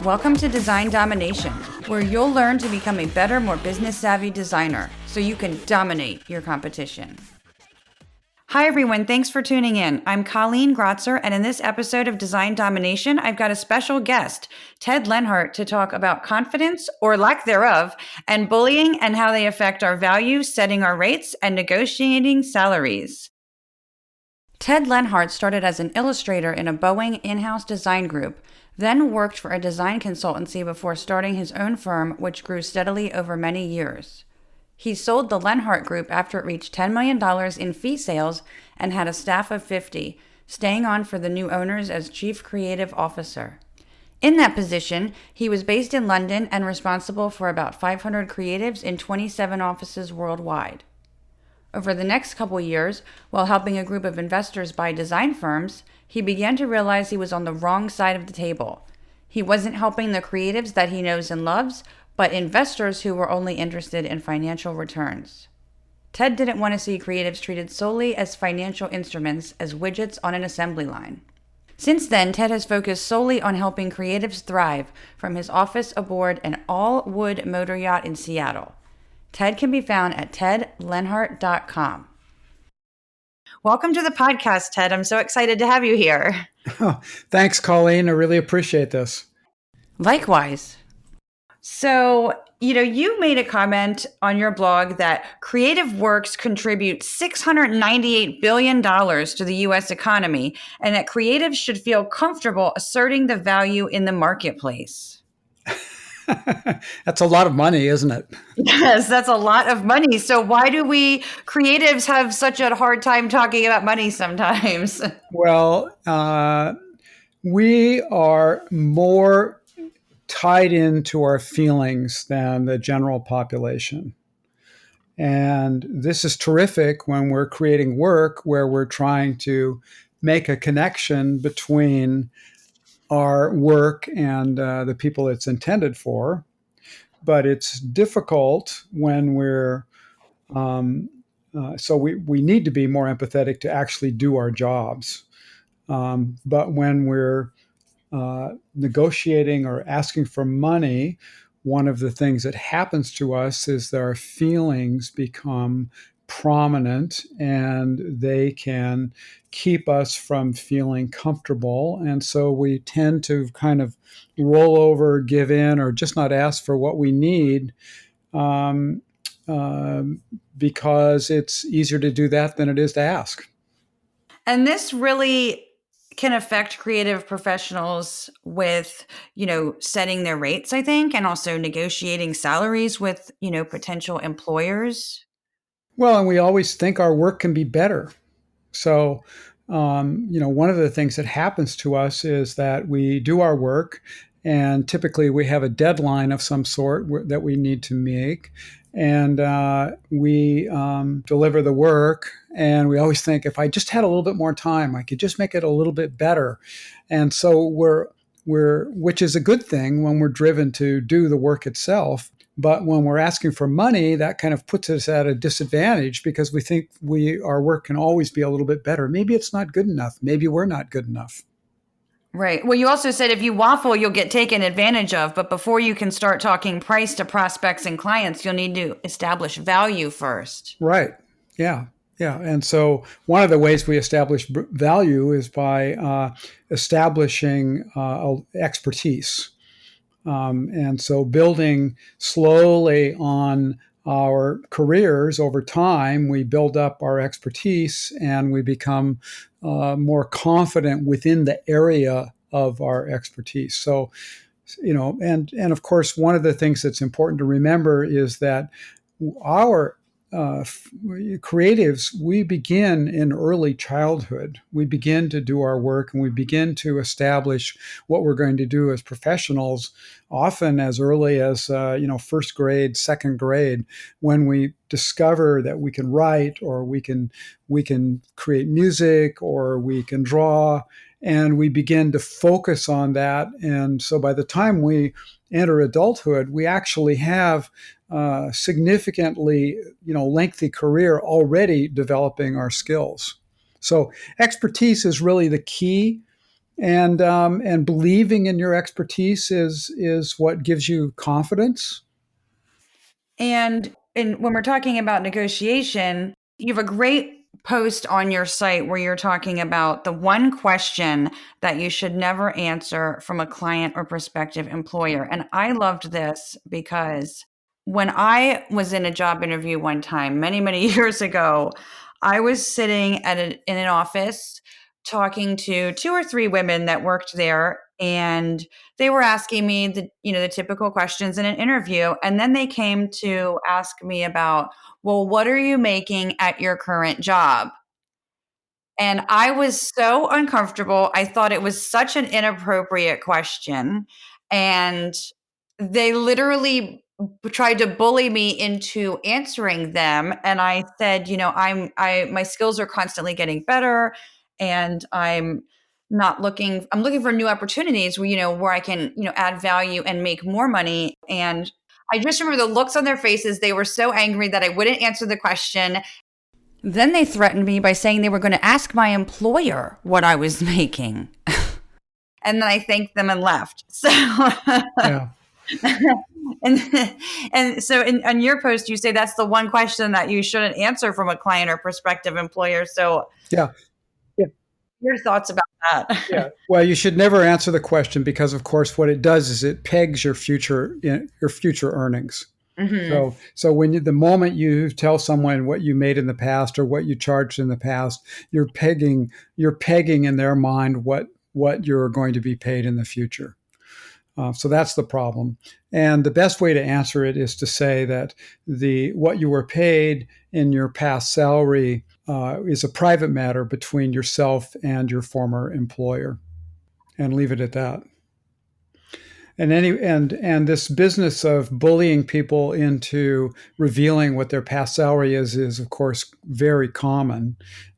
Welcome to Design Domination, where you'll learn to become a better, more business-savvy designer so you can dominate your competition. Hi everyone, thanks for tuning in. I'm Colleen Grotzer, and in this episode of Design Domination, I've got a special guest, Ted Leonhardt, to talk about confidence, or lack thereof, and bullying and how they affect our values, setting our rates, and negotiating salaries. Ted Leonhardt started as an illustrator in a Boeing in-house design group, then worked for a design consultancy before starting his own firm, which grew steadily over many years. He sold the Leonhardt Group after it reached $10 million in fee sales and had a staff of 50, staying on for the new owners as Chief Creative Officer. In that position, he was based in London and responsible for about 500 creatives in 27 offices worldwide. Over the next couple years, while helping a group of investors buy design firms, he began to realize he was on the wrong side of the table. He wasn't helping the creatives that he knows and loves, but investors who were only interested in financial returns. Ted didn't want to see creatives treated solely as financial instruments, as widgets on an assembly line. Since then, Ted has focused solely on helping creatives thrive from his office aboard an all-wood motor yacht in Seattle. Ted can be found at tedleonhardt.com. Welcome to the podcast, Ted. I'm so excited to have you here. Oh, thanks, Colleen. I really appreciate this. Likewise. So, you made a comment on your blog that creative works contribute $698 billion to the U.S. economy, and that creatives should feel comfortable asserting the value in the marketplace. That's a lot of money, isn't it? Yes, that's a lot of money. So why do we creatives have such a hard time talking about money sometimes? Well, we are more tied into our feelings than the general population. And this is terrific when we're creating work where we're trying to make a connection between our work and the people it's intended for. But it's difficult when we're, so we need to be more empathetic to actually do our jobs. But when we're negotiating or asking for money, one of the things that happens to us is that our feelings become prominent and they can keep us from feeling comfortable. And so we tend to kind of roll over, give in, or just not ask for what we need because it's easier to do that than it is to ask. And this really can affect creative professionals with, setting their rates, I think, and also negotiating salaries with, potential employers. Well, and we always think our work can be better. So, one of the things that happens to us is that we do our work, and typically we have a deadline of some sort that we need to make, and we deliver the work. And we always think, if I just had a little bit more time, I could just make it a little bit better. And so which is a good thing when we're driven to do the work itself. But when we're asking for money, that kind of puts us at a disadvantage because we think our work can always be a little bit better. Maybe it's not good enough. Maybe we're not good enough. Right. Well, you also said if you waffle, you'll get taken advantage of. But before you can start talking price to prospects and clients, you'll need to establish value first. Right. Yeah. Yeah. And so one of the ways we establish value is by establishing expertise. And so building slowly on our careers over time, we build up our expertise and we become more confident within the area of our expertise. So, and of course, one of the things that's important to remember is that our creatives, we begin in early childhood. We begin to do our work and we begin to establish what we're going to do as professionals, often as early as, first grade, second grade, when we discover that we can write or we can create music or we can draw, and we begin to focus on that. And so by the time we enter adulthood, we actually have significantly, lengthy career already developing our skills. So expertise is really the key and believing in your expertise is what gives you confidence. And when we're talking about negotiation, you have a great post on your site where you're talking about the one question that you should never answer from a client or prospective employer. And I loved this because when I was in a job interview one time, many, many years ago, I was sitting in an office talking to two or three women that worked there, and they were asking me the typical questions in an interview, and then they came to ask me about, well, what are you making at your current job? And I was so uncomfortable. I thought it was such an inappropriate question, and they literally tried to bully me into answering them. And I said, I my skills are constantly getting better, and I'm looking for new opportunities where, where I can, add value and make more money. And I just remember the looks on their faces. They were so angry that I wouldn't answer the question. Then they threatened me by saying they were going to ask my employer what I was making. And then I thanked them and left. So Yeah. and so on your post, you say that's the one question that you shouldn't answer from a client or prospective employer. So Yeah. Yeah. your thoughts about Yeah. that? Well, you should never answer the question because, of course, what it does is it pegs your future earnings. Hmm. So the moment you tell someone what you made in the past or what you charged in the past, you're pegging in their mind what you're going to be paid in the future. So that's the problem. And the best way to answer it is to say that the what you were paid in your past salary is a private matter between yourself and your former employer, and leave it at that. And this business of bullying people into revealing what their past salary is of course very common.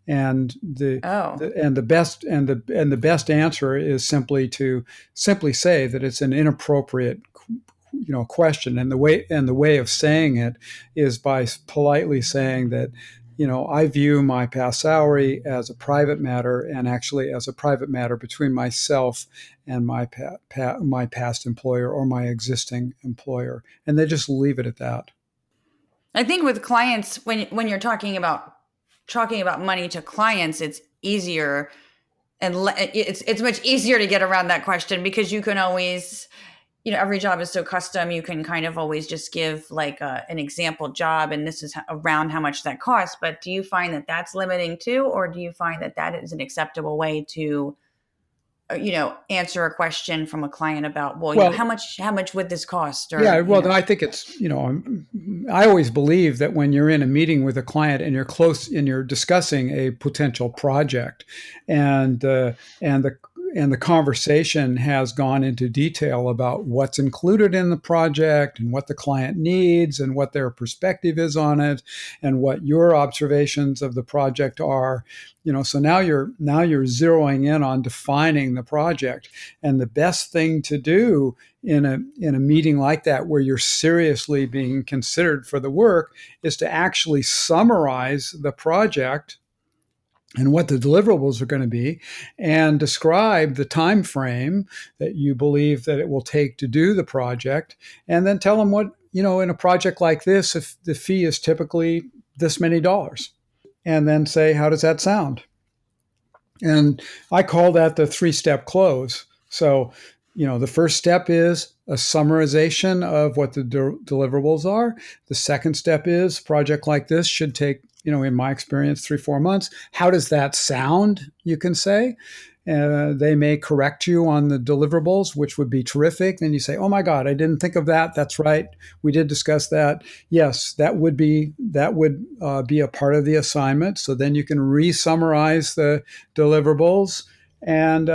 And Oh. the best answer is simply say that it's an inappropriate question, and the way of saying it is by politely saying that, I view my past salary as a private matter, and actually as a private matter between myself and my past employer or my existing employer, and they just leave it at that. I think with clients, when you're talking about money to clients, it's easier, and it's much easier to get around that question because you can always, every job is so custom. You can kind of always just give like an example job, and this is around how much that costs. But do you find that that's limiting too, or do you find that that is an acceptable way to, answer a question from a client about, well, Well, how much would this cost, yeah, or well, then I think I always believe that when you're in a meeting with a client and you're discussing a potential project, and the conversation has gone into detail about what's included in the project and what the client needs and what their perspective is on it and what your observations of the project are. So now you're zeroing in on defining the project. And the best thing to do in a meeting like that, where you're seriously being considered for the work, is to actually summarize the project and what the deliverables are going to be, and describe the time frame that you believe that it will take to do the project, and then tell them what, in a project like this, if the fee is typically this many dollars, and then say, how does that sound? And I call that the three-step close. So, the first step is a summarization of what the deliverables are. The second step is, project like this should take, in my experience, 3-4 months. How does that sound? You can say. They may correct you on the deliverables, which would be terrific. Then you say, "Oh my God, I didn't think of that. That's right. We did discuss that. Yes, that would be a part of the assignment." So then you can re-summarize the deliverables, and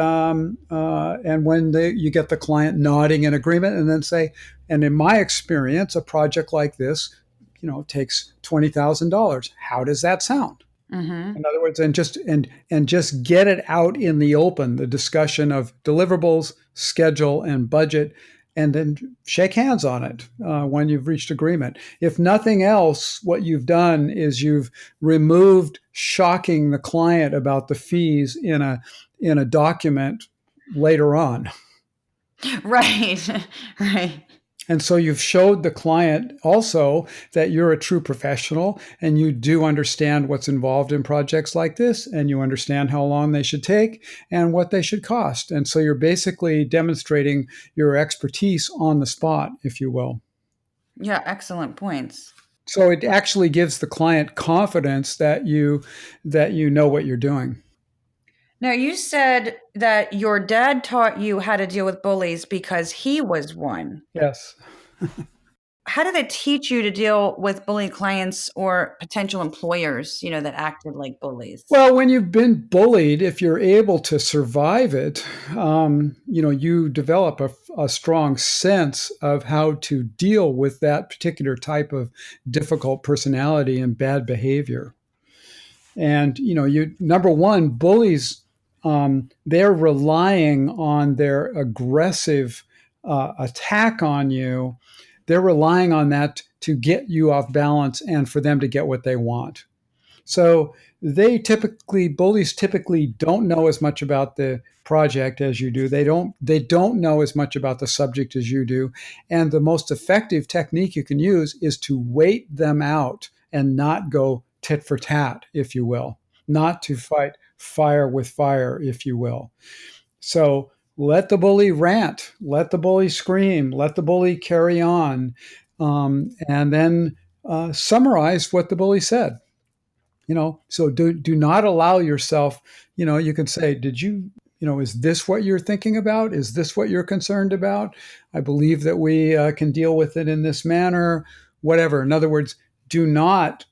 when you get the client nodding in agreement, and then say, "And in my experience, a project like this, takes $20,000. How does that sound?" Mm-hmm. In other words, and just get it out in the open, the discussion of deliverables, schedule, and budget, and then shake hands on it when you've reached agreement. If nothing else, what you've done is you've removed shocking the client about the fees in a document later on. Right. Right. And so you've showed the client also that you're a true professional and you do understand what's involved in projects like this, and you understand how long they should take and what they should cost. And so you're basically demonstrating your expertise on the spot, if you will. Yeah, excellent points. So it actually gives the client confidence that you know what you're doing. Now, you said that your dad taught you how to deal with bullies because he was one. Yes. How did it teach you to deal with bully clients or potential employers, that acted like bullies? Well, when you've been bullied, if you're able to survive it, you develop a strong sense of how to deal with that particular type of difficult personality and bad behavior. And you number one, bullies, they're relying on their aggressive attack on you. They're relying on that to get you off balance and for them to get what they want. So bullies typically don't know as much about the project as you do. They don't know as much about the subject as you do. And the most effective technique you can use is to wait them out and not go tit for tat, if you will, not to fight fire with fire, if you will. So let the bully rant, let the bully scream, let the bully carry on, and then summarize what the bully said. So do not allow yourself. You can say, is this what you're thinking about? Is this what you're concerned about? I believe that we can deal with it in this manner, whatever. In other words, do not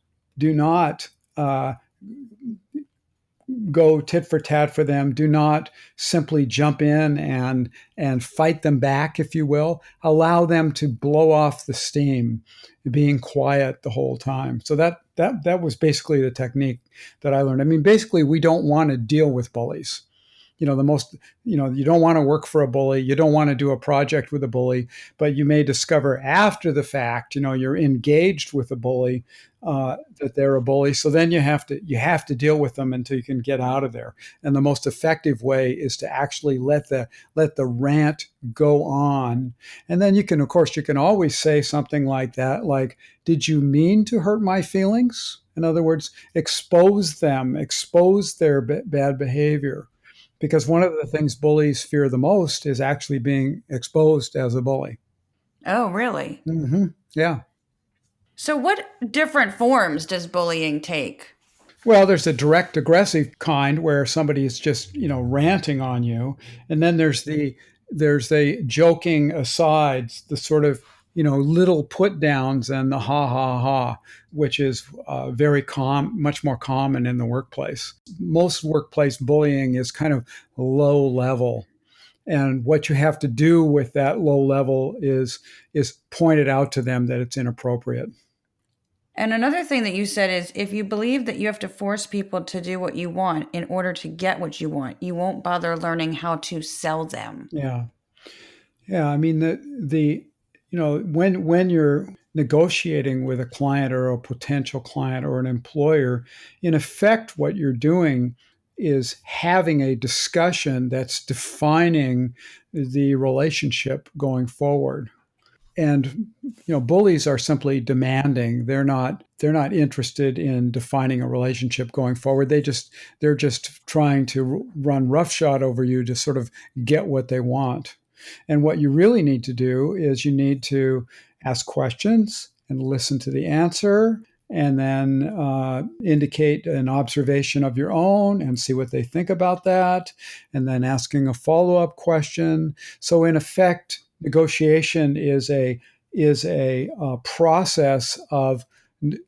uh, go tit for tat for them. Do not simply jump in and fight them back, if you will. Allow them to blow off the steam, being quiet the whole time. So that was basically the technique that I learned. I mean, basically, we don't want to deal with bullies. You don't want to work for a bully. You don't want to do a project with a bully, but you may discover after the fact, you're engaged with a bully, that they're a bully. So then you have to deal with them until you can get out of there. And the most effective way is to actually let the rant go on. And then you can always say something like that, like, did you mean to hurt my feelings? In other words, expose them, expose their bad behavior. Because one of the things bullies fear the most is actually being exposed as a bully. Oh, really? Yeah. So, what different forms does bullying take? Well, there's a direct aggressive kind where somebody is just, ranting on you. And then there's the joking asides, the sort of, little put downs and the ha ha ha, which is much more common in the workplace. Most workplace bullying is kind of low level. And what you have to do with that low level is point it out to them that it's inappropriate. And another thing that you said is if you believe that you have to force people to do what you want in order to get what you want, you won't bother learning how to sell them. Yeah. Yeah, I mean when you're negotiating with a client or a potential client or an employer, in effect, what you're doing is having a discussion that's defining the relationship going forward. And bullies are simply demanding. They're not interested in defining a relationship going forward. They're just trying to run roughshod over you to sort of get what they want. And what you really need to do is you need to ask questions and listen to the answer, and then indicate an observation of your own and see what they think about that, and then asking a follow-up question. So in effect, negotiation is a process of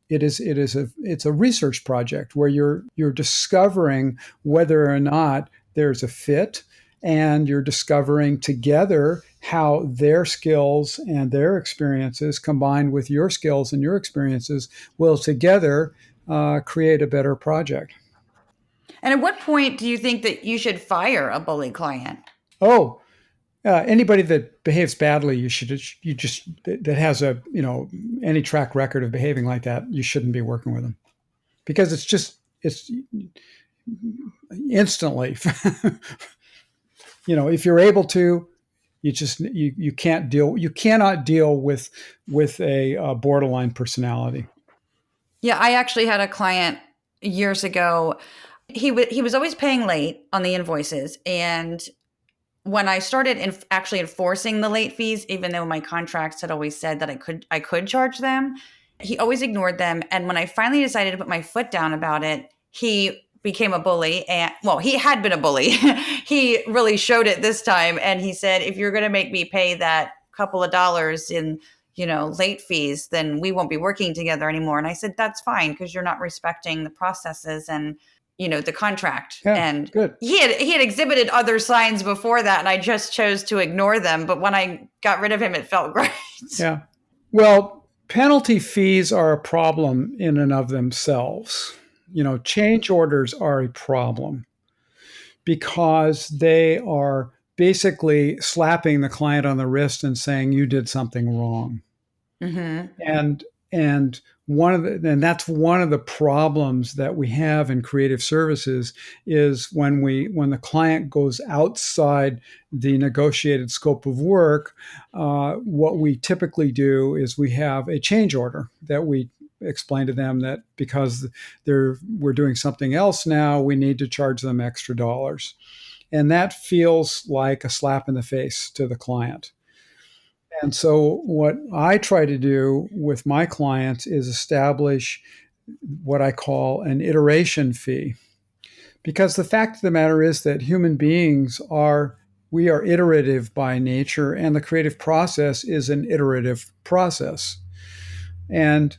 it's a research project where you're discovering whether or not there's a fit, and you're discovering together how their skills and their experiences combined with your skills and your experiences will together create a better project. And at what point do you think that you should fire a bully client? Oh, anybody that behaves badly, you just that has any track record of behaving like that, you shouldn't be working with them, because it's instantly If you're able to, you cannot deal with a borderline personality. Yeah, I actually had a client years ago. He was always paying late on the invoices, and when I started actually enforcing the late fees, even though my contracts had always said that I could charge them, he always ignored them. And when I finally decided to put my foot down about it, he became a bully. And well, he had been a bully. He really showed it this time. And he said, if you're going to make me pay that couple of dollars in late fees, then we won't be working together anymore. And I said, that's fine, because you're not respecting the processes and the contract. Yeah, And good. he had exhibited other signs before that, and I just chose to ignore them. But when I got rid of him, it felt great. Yeah. Well, penalty fees are a problem in and of themselves. Change orders are a problem because they are basically slapping the client on the wrist and saying you did something wrong. Mm-hmm. And and and that's one of the problems that we have in creative services is when the client goes outside the negotiated scope of work. What we typically do is we have a change order that we explain to them that because we're doing something else now, we need to charge them extra dollars, and that feels like a slap in the face to the client. And so, what I try to do with my clients is establish what I call an iteration fee. Because the fact of the matter is that human beings we are iterative by nature, and the creative process is an iterative process. And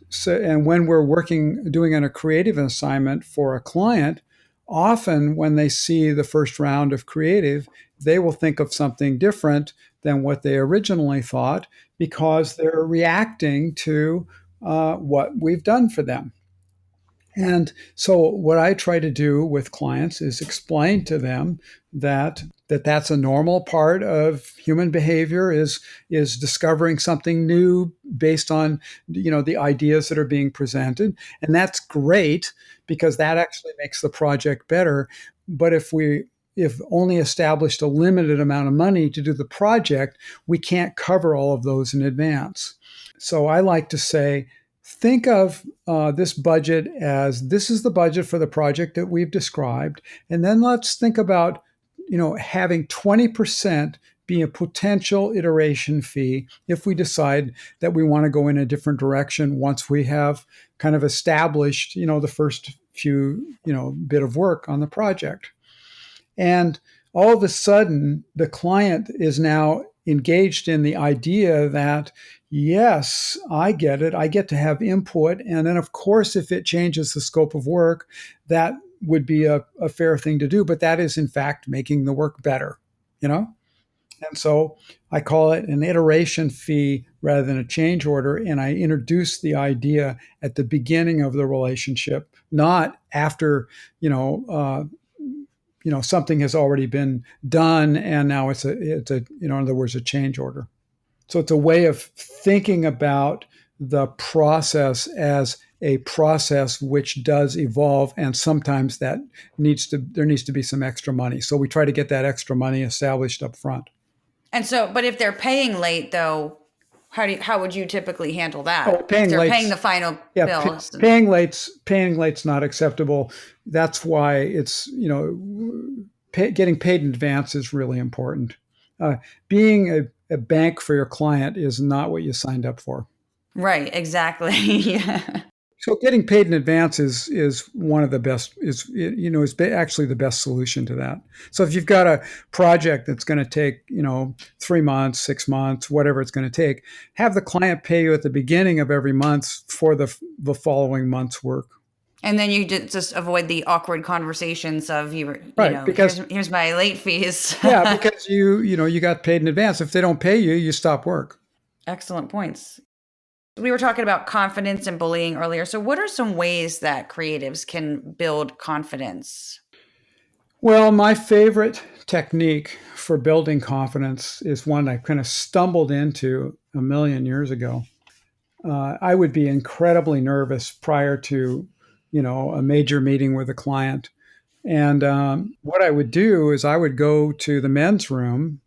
when we're doing a creative assignment for a client, often when they see the first round of creative, they will think of something different than what they originally thought because they're reacting to what we've done for them. And so what I try to do with clients is explain to them that's a normal part of human behavior is discovering something new based on the ideas that are being presented, and that's great because that actually makes the project better. But if only established a limited amount of money to do the project, we can't cover all of those in advance. So I like to say, think of this budget as this is the budget for the project that we've described. And then let's think about, having 20% be a potential iteration fee if we decide that we want to go in a different direction once we have kind of established, the first few, bit of work on the project. And all of a sudden, the client is now engaged in the idea that, yes, I get it. I get to have input. And then, of course, if it changes the scope of work, that would be a fair thing to do. But that is, in fact, making the work better, you know? And so I call it an iteration fee rather than a change order. And I introduce the idea at the beginning of the relationship, not after, something has already been done and now it's a in other words, a change order. So it's a way of thinking about the process as a process which does evolve, and sometimes there needs to be some extra money. So we try to get that extra money established up front. And so, but if they're paying late, though, how would you typically handle Oh, that? If paying they're late. paying the final Yeah, bill? paying late's not acceptable. That's why it's getting paid in advance is really important. Being a bank for your client is not what you signed up for. Right, exactly. Yeah. So getting paid in advance is one of the best actually the best solution to that. So if you've got a project that's going to take 3 months, 6 months, whatever it's going to take, have the client pay you at the beginning of every month for the following month's work. And then you just avoid the awkward conversations of Right, because here's my late fees. yeah, because you got paid in advance. If they don't pay you, you stop work. Excellent points. We were talking about confidence and bullying earlier. So what are some ways that creatives can build confidence? Well, my favorite technique for building confidence is one I kind of stumbled into a million years ago. I would be incredibly nervous prior to, a major meeting with a client. And what I would do is I would go to the men's room.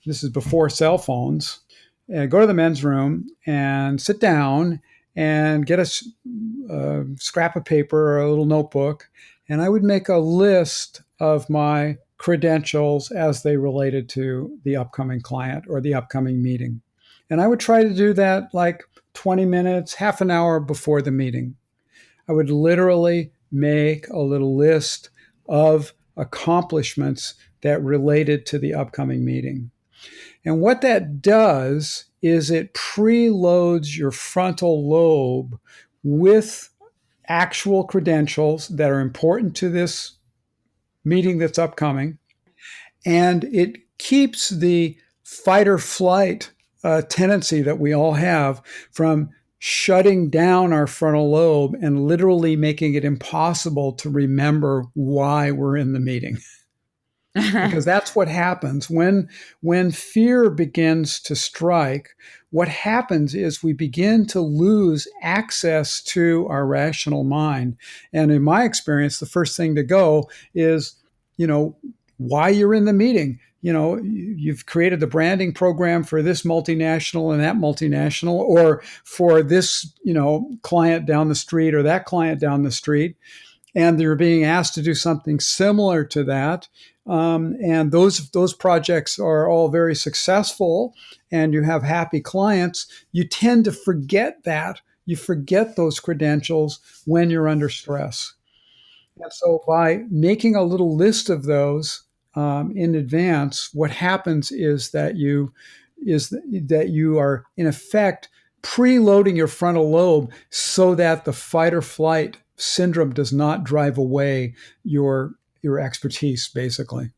This is before cell phones. And go to the men's room and sit down and get a scrap of paper or a little notebook. And I would make a list of my credentials as they related to the upcoming client or the upcoming meeting. And I would try to do that like 20 minutes, half an hour before the meeting. I would literally make a little list of accomplishments that related to the upcoming meeting. And what that does is it preloads your frontal lobe with actual credentials that are important to this meeting that's upcoming. And it keeps the fight or flight tendency that we all have from shutting down our frontal lobe and literally making it impossible to remember why we're in the meeting. Because that's what happens when fear begins to strike. What happens is we begin to lose access to our rational mind. And in my experience, the first thing to go is, why you're in the meeting. You've created the branding program for this multinational and that multinational, or for this, client down the street or that client down the street, and they're being asked to do something similar to that. And those projects are all very successful, and you have happy clients. You tend to forget that. You forget those credentials when you're under stress. And so, by making a little list of those in advance, what happens is that you are in effect preloading your frontal lobe so that the fight or flight syndrome does not drive away your expertise, basically.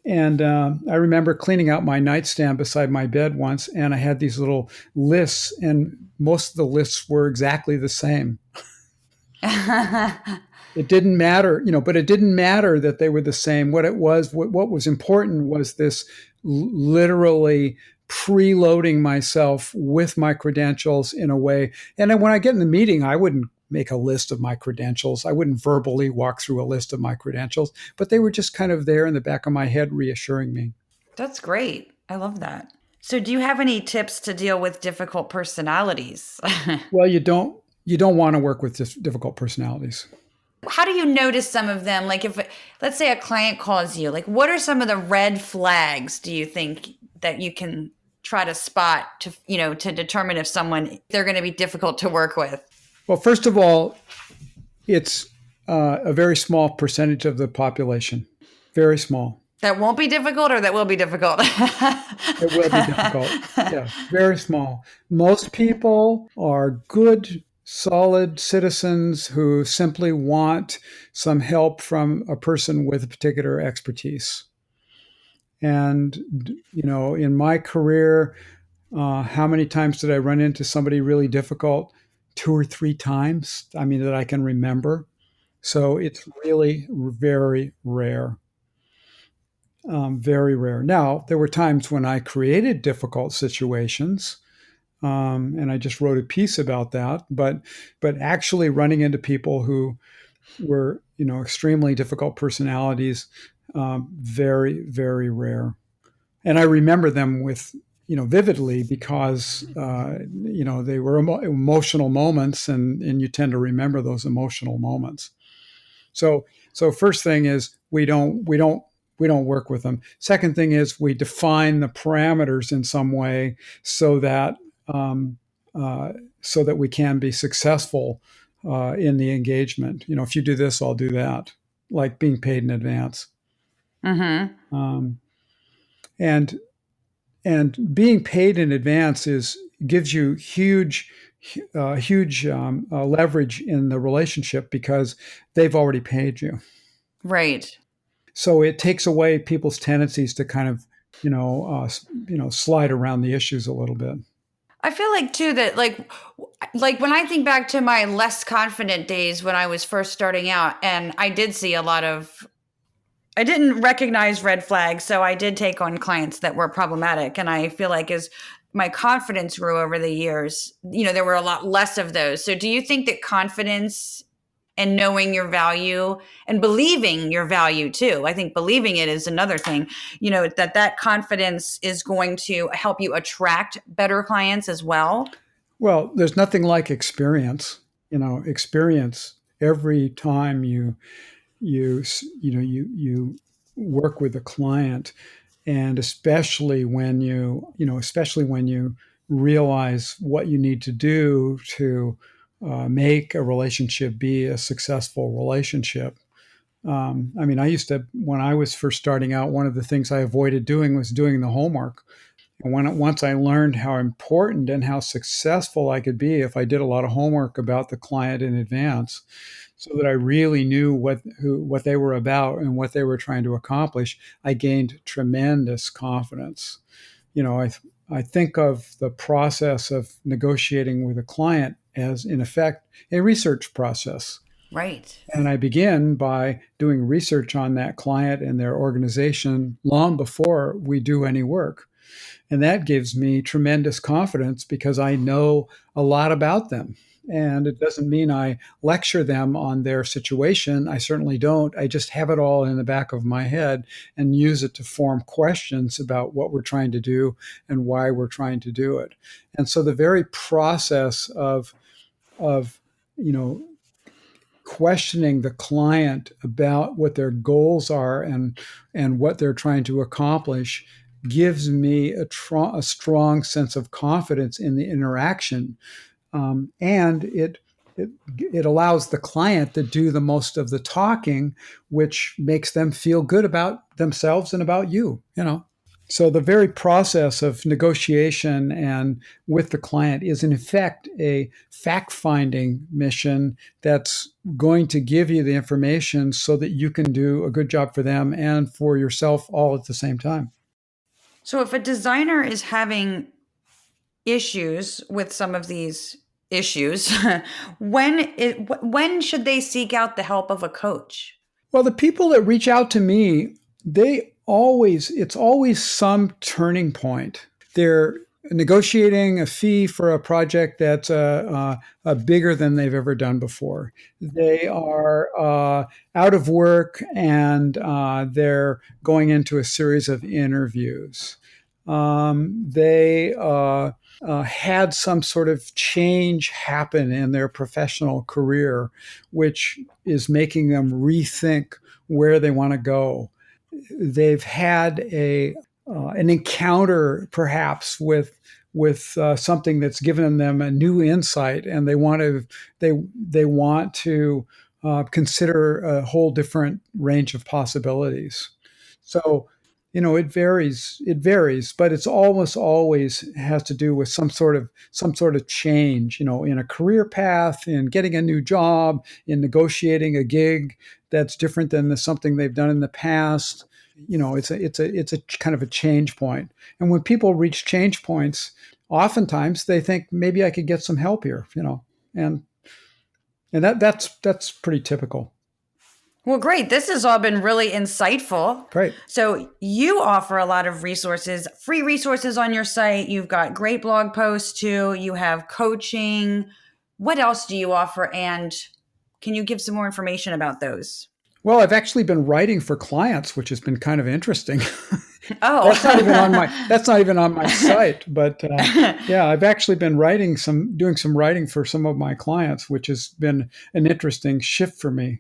And I remember cleaning out my nightstand beside my bed once, and I had these little lists, and most of the lists were exactly the same. It didn't matter, but it didn't matter that they were the same. What was important was this literally preloading myself with my credentials in a way. And then when I get in the meeting, I wouldn't make a list of my credentials. I wouldn't verbally walk through a list of my credentials, but they were just kind of there in the back of my head, reassuring me. That's great. I love that. So, do you have any tips to deal with difficult personalities? Well, you don't want to work with difficult personalities. How do you notice some of them? Like, if, let's say, a client calls you, like, what are some of the red flags do you think that you can try to spot to determine if they're going to be difficult to work with? Well, first of all, it's a very small percentage of the population, very small. That won't be difficult, or that will be difficult? It will be difficult. Yeah, very small. Most people are good, solid citizens who simply want some help from a person with a particular expertise. And, in my career, how many times did I run into somebody really difficult? 2 or 3 times, that I can remember. So it's really very rare. Very rare. Now, there were times when I created difficult situations, and I just wrote a piece about that. But actually running into people who were, extremely difficult personalities, very, very rare. And I remember them with, vividly, because, they were emotional moments, and you tend to remember those emotional moments. So first thing is we don't work with them. Second thing is we define the parameters in some way so that um, we can be successful in the engagement. If you do this, I'll do that, like being paid in advance. Mm-hmm. Um, and and being paid in advance gives you huge leverage in the relationship because they've already paid you. Right. So it takes away people's tendencies to kind of, slide around the issues a little bit. I feel like too that like when I think back to my less confident days when I was first starting out, and I did see I didn't recognize red flags, so I did take on clients that were problematic. And I feel like as my confidence grew over the years, there were a lot less of those. So do you think that confidence and knowing your value and believing your value too. I think believing it is another thing, that confidence is going to help you attract better clients as well. Well, there's nothing like experience. Experience every time you work with a client, and especially when you realize what you need to do to make a relationship be a successful relationship. I mean, when I was first starting out, one of the things I avoided doing was doing the homework. And once I learned how important and how successful I could be if I did a lot of homework about the client in advance, so that I really knew what they were about and what they were trying to accomplish, I gained tremendous confidence. I think of the process of negotiating with a client as, in effect, a research process. Right. And I begin by doing research on that client and their organization long before we do any work. And that gives me tremendous confidence because I know a lot about them. And it doesn't mean I lecture them on their situation. I certainly don't. I just have it all in the back of my head and use it to form questions about what we're trying to do and why we're trying to do it. And so the very process of you know, questioning the client about what their goals are and what they're trying to accomplish gives me a strong sense of confidence in the interaction, and it allows the client to do the most of the talking, which makes them feel good about themselves and about you. So the very process of negotiation and with the client is in effect a fact-finding mission that's going to give you the information so that you can do a good job for them and for yourself all at the same time. So if a designer is having issues with some of these issues, when should they seek out the help of a coach? Well, the people that reach out to me, it's always some turning point. They're negotiating a fee for a project that's bigger than they've ever done before. They are out of work, and they're going into a series of interviews. They had some sort of change happen in their professional career, which is making them rethink where they want to go. They've had an encounter, perhaps, with something that's given them a new insight, and they want to consider a whole different range of possibilities. So, it varies, but it's almost always has to do with some sort of change, in a career path, in getting a new job, in negotiating a gig that's different than something they've done in the past. It's a kind of a change point. And when people reach change points, oftentimes they think maybe I could get some help here, and that's pretty typical. Well, great. This has all been really insightful. Great. So you offer a lot of resources, free resources on your site. You've got great blog posts too. You have coaching. What else do you offer? And can you give some more information about those? Well, I've actually been writing for clients, which has been kind of interesting. Oh, that's not even on my site, but yeah, I've actually been doing some writing for some of my clients, which has been an interesting shift for me.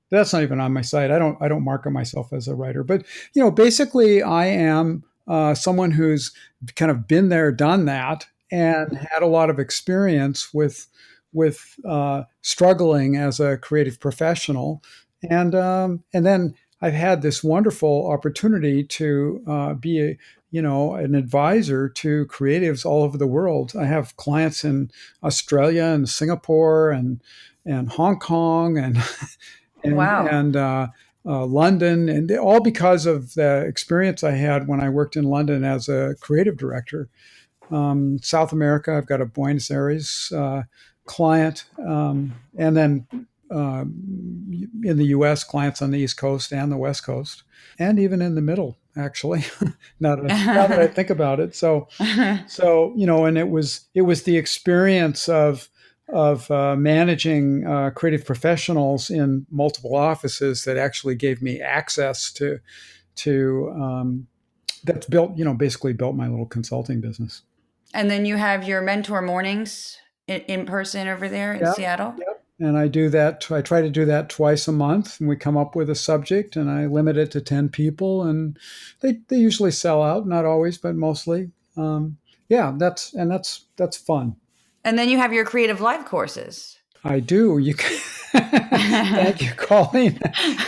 That's not even on my site. I don't market myself as a writer, but basically, I am someone who's kind of been there, done that, and had a lot of experience with struggling as a creative professional, and then I've had this wonderful opportunity to be an advisor to creatives all over the world. I have clients in Australia and Singapore and Hong Kong and wow. London, and all because of the experience I had when I worked in London as a creative director. South America, I've got a Buenos Aires client, and then in the U.S., clients on the East Coast and the West Coast, and even in the middle, actually. now that I think about it, so and it was the experience managing creative professionals in multiple offices that actually gave me access to that's built, basically built my little consulting business. And then you have your mentor mornings in person over there in Yeah. Seattle? Yep. And I do that. I try to do that twice a month, and we come up with a subject, and I limit it to 10 people, and they usually sell out, not always, but mostly. Yeah, that's fun. And then you have your creative live courses. I do. You can, thank you, Colleen.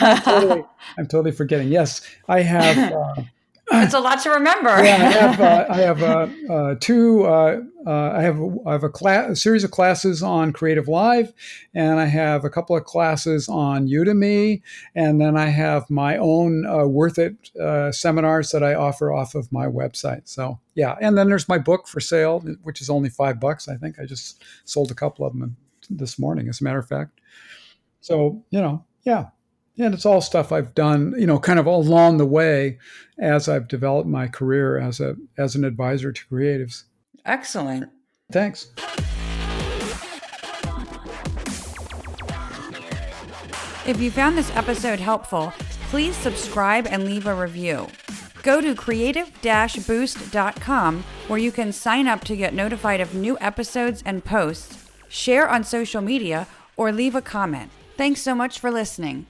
I'm totally forgetting. Yes, I have. It's a lot to remember. Yeah, I have two. I have a series of classes on Creative Live, and I have a couple of classes on Udemy, and then I have my own Worth It seminars that I offer off of my website. So yeah, and then there's my book for sale, which is only $5. I think I just sold a couple of them this morning, as a matter of fact. So yeah. And it's all stuff I've done, kind of along the way as I've developed my career as an advisor to creatives. Excellent. Thanks. If you found this episode helpful, please subscribe and leave a review. Go to creative-boost.com where you can sign up to get notified of new episodes and posts, share on social media, or leave a comment. Thanks so much for listening.